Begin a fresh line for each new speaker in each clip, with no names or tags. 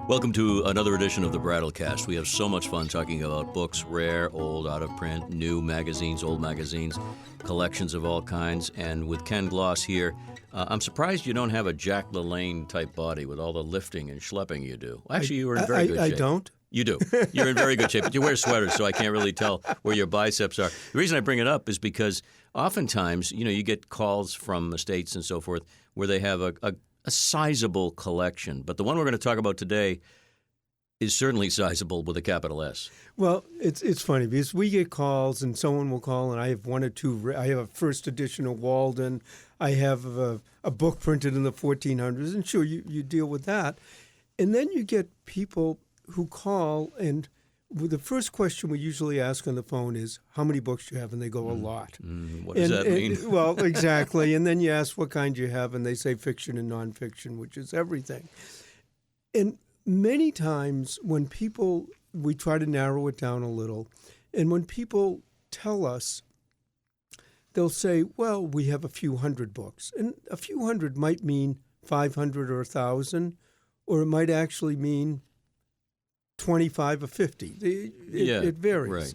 Welcome to another edition of the Brattlecast. We have so much fun talking about books, rare, old, out of print, new magazines, old magazines, collections of all kinds. And with Ken Gloss here, I'm surprised you don't have a Jack LaLanne type body with all the lifting and schlepping you do. Actually, you were in very good shape.
I don't.
You do. You're in very good shape, but you wear sweaters, so I can't really tell where your biceps are. The reason I bring it up is because oftentimes, you get calls from the States and so forth where they have a sizable collection. But the one we're going to talk about today is certainly sizable with a capital S.
Well, it's funny because we get calls and someone will call and I have one or two. I have a first edition of Walden. I have a book printed in the 1400s. And sure, you deal with that. And then you get people who call and the first question we usually ask on the phone is, how many books do you have? And they go, a lot.
What does that mean?
Well, exactly. And then you ask what kind you have, and they say fiction and nonfiction, which is everything. And many times when people, we try to narrow it down a little, and when people tell us, they'll say, well, we have a few hundred books. And a few hundred might mean 500 or 1,000, or it might actually mean 25 or 50. It varies.
Right.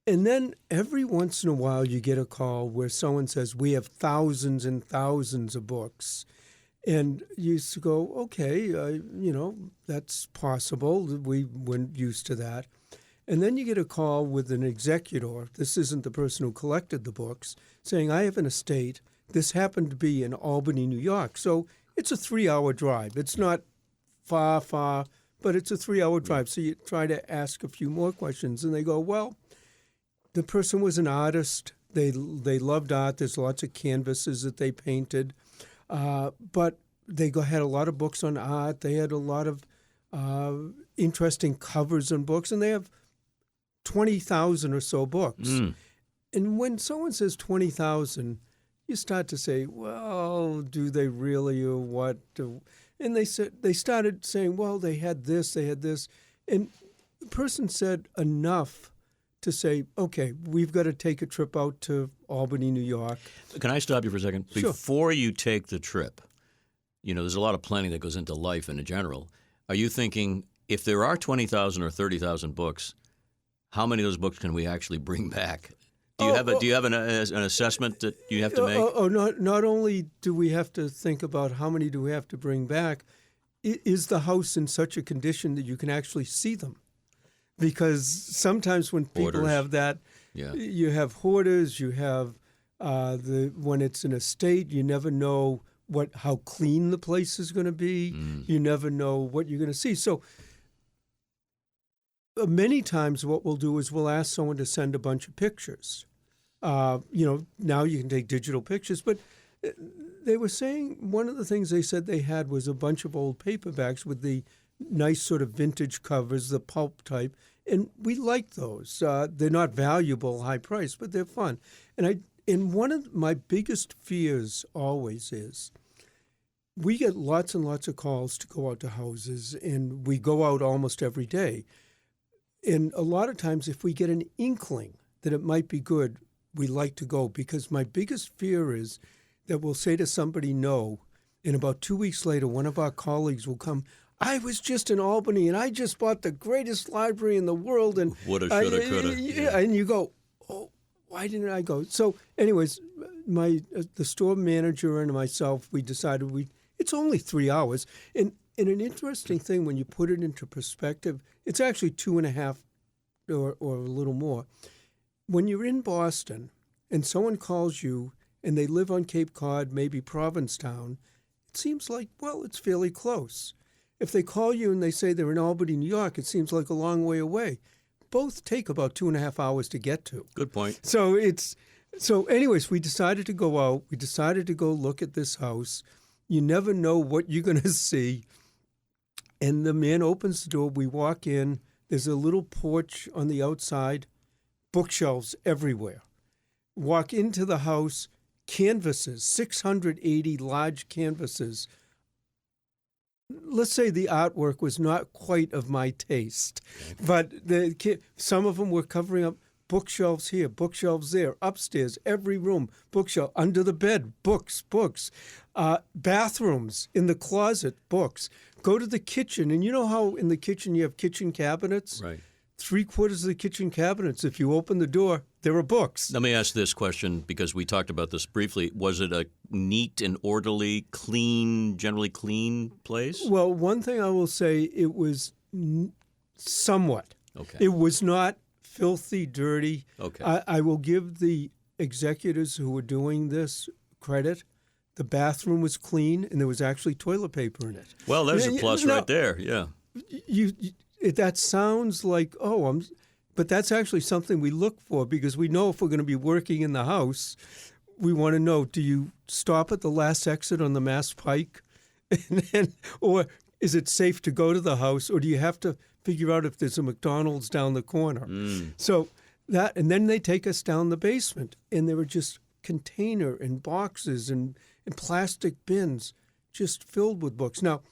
And then every once in a while you get a call where someone says, we have thousands and thousands of books. And you used to go, okay, that's possible. We weren't used to that. And then you get a call with an executor. This isn't the person who collected the books, saying, I have an estate. This happened to be in Albany, New York. So it's a 3-hour drive. It's not far, but it's a 3-hour drive. So you try to ask a few more questions, and they go, well, the person was an artist. They loved art. There's lots of canvases that they painted. But they had a lot of books on art. They had a lot of interesting covers on books, and they have 20,000 or so books. And when someone says 20,000, you start to say, well, do they really, or what? And they started saying, well, they had this. And the person said enough to say, okay, we've got to take a trip out to Albany, New York.
Can I stop you for a second?
Sure.
Before you take the trip, there's a lot of planning that goes into life in general. Are you thinking, if there are 20,000 or 30,000 books, how many of those books can we actually bring back? Do you have an assessment that you have to make?
Not only do we have to think about how many do we have to bring back, is the house in such a condition that you can actually see them? Because sometimes when people
Hoarders.
have that, you have hoarders, you have when it's an estate, you never know how clean the place is going to be. You never know what you're going to see. So many times what we'll do is we'll ask someone to send a bunch of pictures. Now you can take digital pictures, but they were saying one of the things they said they had was a bunch of old paperbacks with the nice sort of vintage covers, the pulp type, and we like those. They're not valuable, high price, but they're fun. And one of my biggest fears always is we get lots and lots of calls to go out to houses, and we go out almost every day. And a lot of times if we get an inkling that it might be good, we like to go, because my biggest fear is that we'll say to somebody no, and about 2 weeks later, one of our colleagues will come, I was just in Albany, and I just bought the greatest library in the world. And
woulda, shoulda, coulda.
Yeah. And you go, oh, why didn't I go? So anyways, the store manager and myself, we decided it's only 3 hours. And an interesting thing, when you put it into perspective, it's actually 2.5 or a little more. When you're in Boston and someone calls you and they live on Cape Cod, maybe Provincetown, it seems like, well, it's fairly close. If they call you and they say they're in Albany, New York, it seems like a long way away. Both take about 2.5 hours to get to.
Good point.
So anyways, we decided to go out. We decided to go look at this house. You never know what you're going to see. And the man opens the door. We walk in. There's a little porch on the outside, bookshelves everywhere. Walk into the house, canvases, 680 large canvases. Let's say the artwork was not quite of my taste, but some of them were covering up bookshelves here, bookshelves there, upstairs, every room, bookshelf, under the bed, books, bathrooms, in the closet, books. Go to the kitchen, and you know how in the kitchen you have kitchen cabinets?
Right.
3/4 of the kitchen cabinets, if you open the door, there are books.
Let me ask this question because we talked about this briefly. Was it a neat and orderly, clean, generally clean place?
Well, one thing I will say, it was somewhat.
Okay.
It was not filthy, dirty.
Okay.
I will give the executors who were doing this credit. The bathroom was clean, and there was actually toilet paper in it.
Well, there's a plus right there. Yeah.
That sounds like, but that's actually something we look for, because we know if we're going to be working in the house, we want to know, do you stop at the last exit on the Mass Pike? Or is it safe to go to the house, or do you have to figure out if there's a McDonald's down the corner? So that, and then they take us down the basement, and there were just container and boxes and plastic bins just filled with books. Now,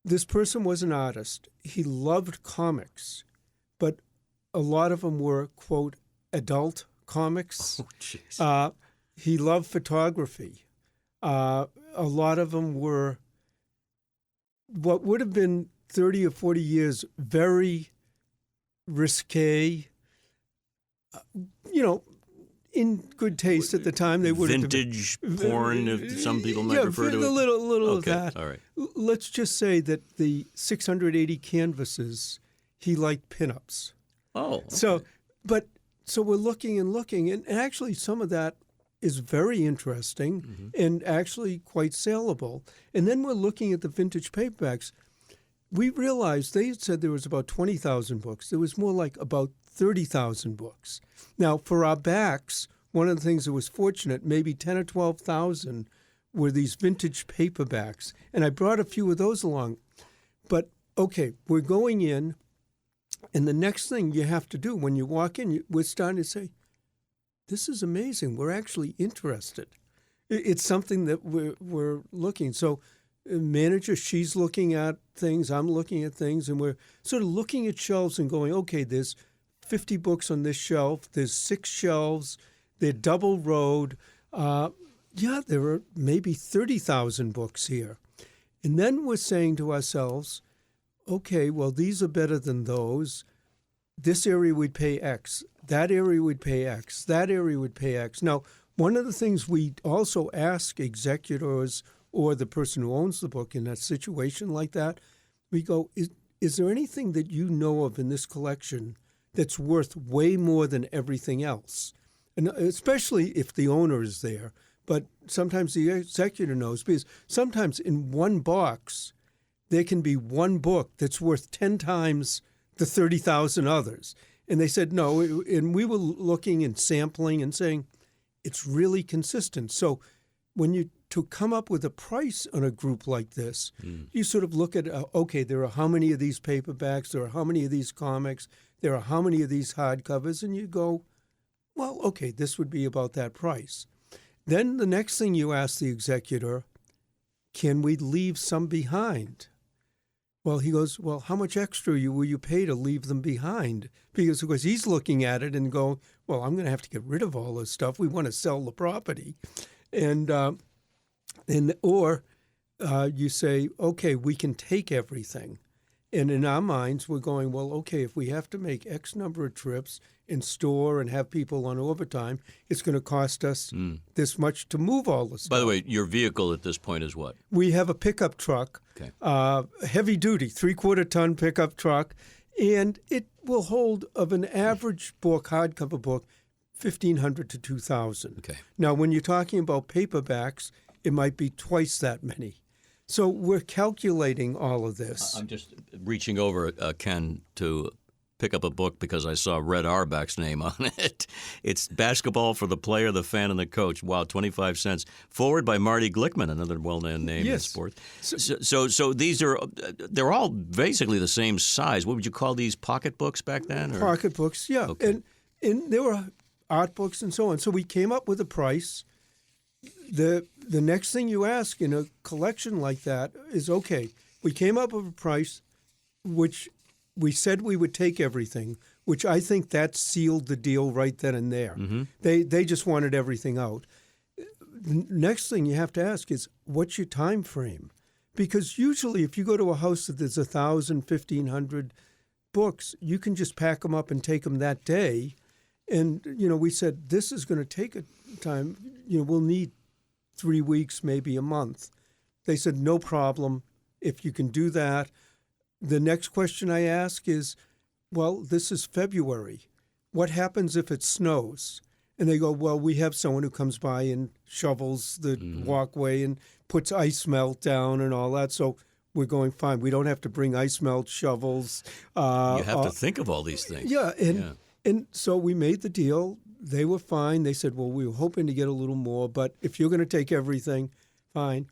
this person was an artist. He loved comics, but a lot of them were, quote, adult comics.
Oh, jeez.
He loved photography. A lot of them were what would have been 30 or 40 years very risque, in good taste at the time. They would
vintage porn, if some people might refer to it.
A little
okay,
of that.
All right.
Let's just say that the 680 canvases, he liked pinups.
Oh, okay.
So we're looking, and actually some of that is very interesting and actually quite saleable. And then we're looking at the vintage paperbacks. We realized they said there was about 20,000 books. There was more like about 30,000 books. Now, for our backs, one of the things that was fortunate, maybe 10 or 12,000 were these vintage paperbacks. And I brought a few of those along. But, okay, we're going in, and the next thing you have to do when you walk in, we're starting to say, this is amazing. We're actually interested. It's something that we're looking. So manager, she's looking at things, I'm looking at things, and we're sort of looking at shelves and going, okay, there's 50 books on this shelf, there's 6 shelves, they're double rowed. There are maybe 30,000 books here. And then we're saying to ourselves, okay, well, these are better than those. This area would pay X. That area would pay X. That area would pay X. Now, one of the things we also ask executors or the person who owns the book in a situation like that, we go, is there anything that you know of in this collection that's worth way more than everything else? And especially if the owner is there. But sometimes the executor knows, because sometimes in one box, there can be one book that's worth 10 times the 30,000 others. And they said no, and we were looking and sampling and saying, it's really consistent. So when to come up with a price on a group like this, you sort of look at, okay, there are how many of these paperbacks, there are how many of these comics, there are how many of these hardcovers, and you go, well, okay, this would be about that price. Then the next thing you ask the executor, can we leave some behind? Well, he goes, well, how much extra will you pay to leave them behind? Because, of course, he's looking at it and going, well, I'm going to have to get rid of all this stuff. We want to sell the property. Or you say, okay, we can take everything. And in our minds, we're going, well, okay, if we have to make X number of trips and store and have people on overtime, it's going to cost us this much to move all this stuff.
By the way, your vehicle at this point is what?
We have a pickup truck,
okay.
Heavy duty, 3/4-ton pickup truck, and it will hold, of an average book, hardcover book, 1,500 to 2,000.
Okay.
Now, when you're talking about paperbacks, it might be twice that many. So we're calculating all of this.
I'm just reaching over, Ken, to pick up a book because I saw Red Auerbach's name on it. It's Basketball for the Player, the Fan, and the Coach. Wow, 25 cents. Forward by Marty Glickman, another well-known name in sports. So these they're all basically the same size. What would you call these, pocket books back then? Or?
Pocket books, yeah.
Okay.
And there were art books and so on. So we came up with a price. The next thing you ask in a collection like that is, okay, we came up with a price which we said we would take everything. which I think that sealed the deal right then and there. They just wanted everything out. Next thing you have to ask is, what's your time frame? Because usually if you go to a house that there's 1,000, 1,500 books, you can just pack them up and take them that day. And, we said, this is going to take a time. We'll need 3 weeks, maybe a month. They said, no problem. If you can do that. The next question I ask is, well, this is February. What happens if it snows? And they go, well, we have someone who comes by and shovels the walkway and puts ice melt down and all that. So we're going fine. We don't have to bring ice melt shovels.
You have to think of all these things.
Yeah. And so we made the deal. They were fine. They said, well, we were hoping to get a little more, but if you're going to take everything, fine.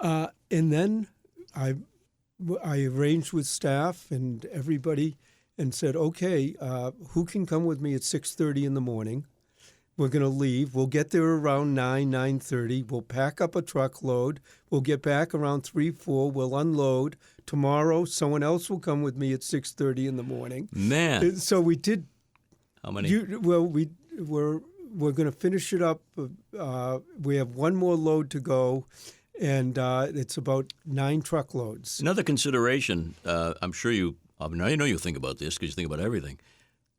And then I arranged with staff and everybody and said, okay, who can come with me at 6:30 in the morning? We're going to leave. We'll get there around 9:30. We'll pack up a truckload. We'll get back around 3, 4. We'll unload. Tomorrow, someone else will come with me at 6:30 in the morning.
Man.
So we did.
How many?
We're going to finish it up. We have one more load to go, and it's about 9 truckloads.
Another consideration, I'm sure I know you think about this because you think about everything.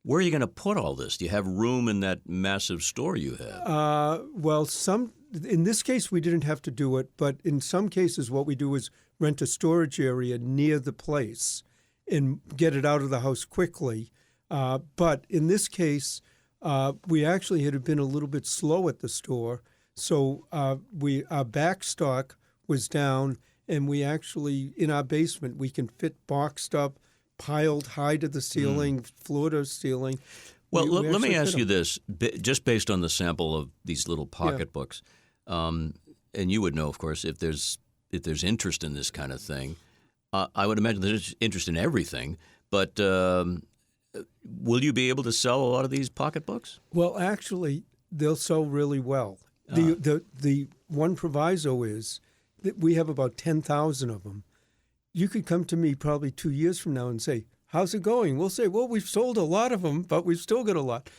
Where are you going to put all this? Do you have room in that massive store you have?
Well, in this case, we didn't have to do it, but in some cases, what we do is rent a storage area near the place and get it out of the house quickly. But in this case, we actually had been a little bit slow at the store, so our back stock was down, and we actually, in our basement, we can fit boxed up, piled high to the ceiling, floor to ceiling.
Well, let me ask you this, just based on the sample of these little pocket books, and you would know, of course, if there's interest in this kind of thing. I would imagine there's interest in everything, but will you be able to sell a lot of these pocketbooks?
Well, actually, they'll sell really well. The one proviso is that we have about 10,000 of them. You could come to me probably 2 years from now and say, how's it going? We'll say, well, we've sold a lot of them, but we've still got a lot.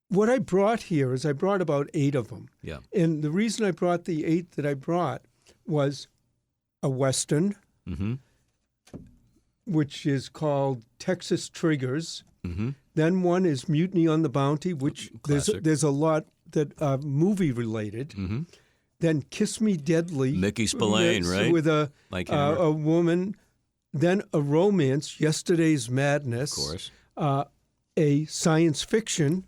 What I brought here is I brought about 8 of them.
Yeah.
And the reason I brought the 8 that I brought was a Western, which is called Texas Triggers. Then one is Mutiny on the Bounty, which there's a lot that are movie related. Then Kiss Me Deadly.
Mickey Spillane, right?
With a woman. Then a romance, Yesterday's Madness.
Of course.
A science fiction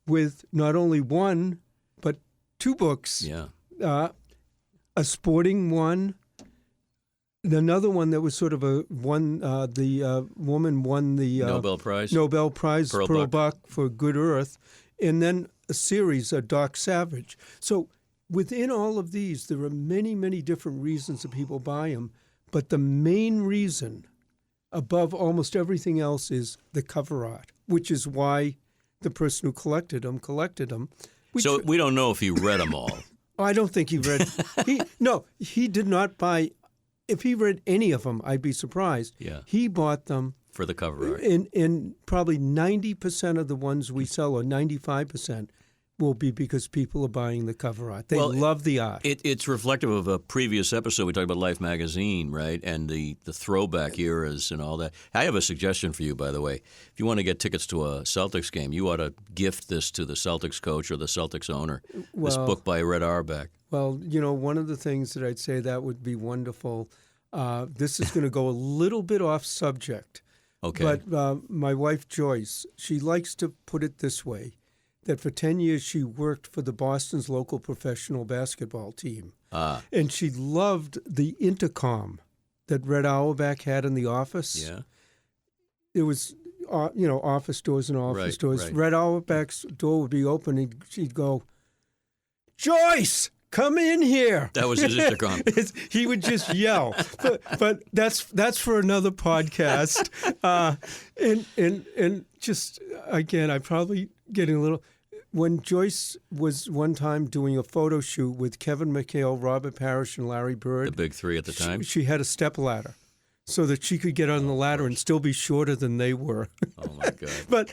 with not only one, but 2 books.
Yeah.
A sporting one. Another one that was sort of the woman won the
Nobel Prize,
Pearl Buck for Good Earth. And then a series, Doc Savage. So within all of these, there are many, many different reasons that people buy them. But the main reason, above almost everything else, is the cover art, which is why the person who collected them.
So we don't know if he read them all.
I don't think he read. He did not buy. If he read any of them, I'd be surprised.
Yeah.
He bought them
for the cover art.
And probably 90% of the ones we sell, or 95%, will be because people are buying the cover art. They love the art.
It's reflective of a previous episode. We talked about Life magazine, right, and the throwback eras and all that. I have a suggestion for you, by the way. If you want to get tickets to a Celtics game, you ought to gift this to the Celtics coach or the Celtics owner, this book by Red Auerbach.
Well, one of the things that I'd say that would be wonderful, this is going to go a little bit off subject.
Okay.
But my wife, Joyce, she likes to put it this way, that for 10 years she worked for the Boston's local professional basketball team. And she loved the intercom that Red Auerbach had in the office.
Yeah.
It was, office doors and office doors.
Right.
Red Auerbach's door would be open and she'd go, Joyce! Come in here.
That was his intercom.
He would just yell, but that's for another podcast. And just again, I'm probably getting a little. When Joyce was one time doing a photo shoot with Kevin McHale, Robert Parrish, and Larry Bird,
the big 3 at the time,
she had a stepladder. so that she could get on the ladder and still be shorter than they were.
Oh, my God.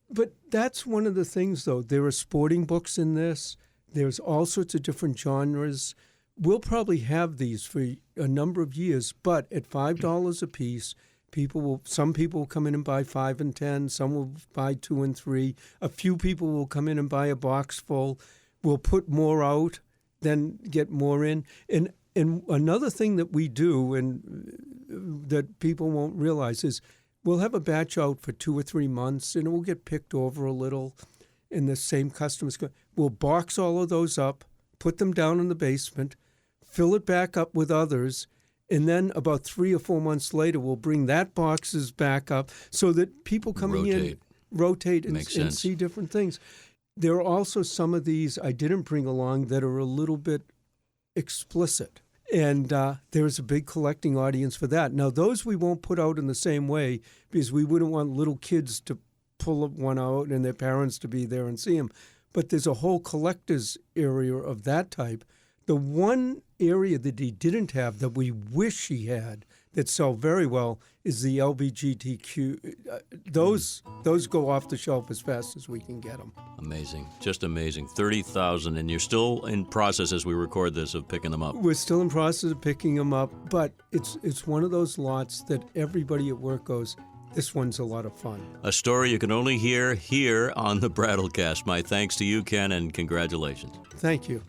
But that's one of the things, though. There are sporting books in this. There's all sorts of different genres. We'll probably have these for a number of years, but at $5 a piece, some people will come in and buy 5 and 10. Some will buy 2 and 3. A few people will come in and buy a box full. We'll put more out, then get more in. And another thing that we do and that people won't realize is we'll have a batch out for 2 or 3 months, and it will get picked over a little, and the same customers we'll box all of those up, put them down in the basement, fill it back up with others, and then about 3 or 4 months later, we'll bring that boxes back up so that people coming in rotate and see different things. There are also some of these I didn't bring along that are a little bit explicit. And there's a big collecting audience for that. Now, those we won't put out in the same way because we wouldn't want little kids to pull one out and their parents to be there and see them. But there's a whole collector's area of that type. The one area that he didn't have that we wish he had that sell very well is the LBGTQ. Those go off the shelf as fast as we can get them.
Amazing. Just amazing. 30,000, and you're still in process as we record this of picking them up.
We're still in process of picking them up, but it's one of those lots that everybody at work goes, this one's a lot of fun.
A story you can only hear here on the Brattlecast. My thanks to you, Ken, and congratulations.
Thank you.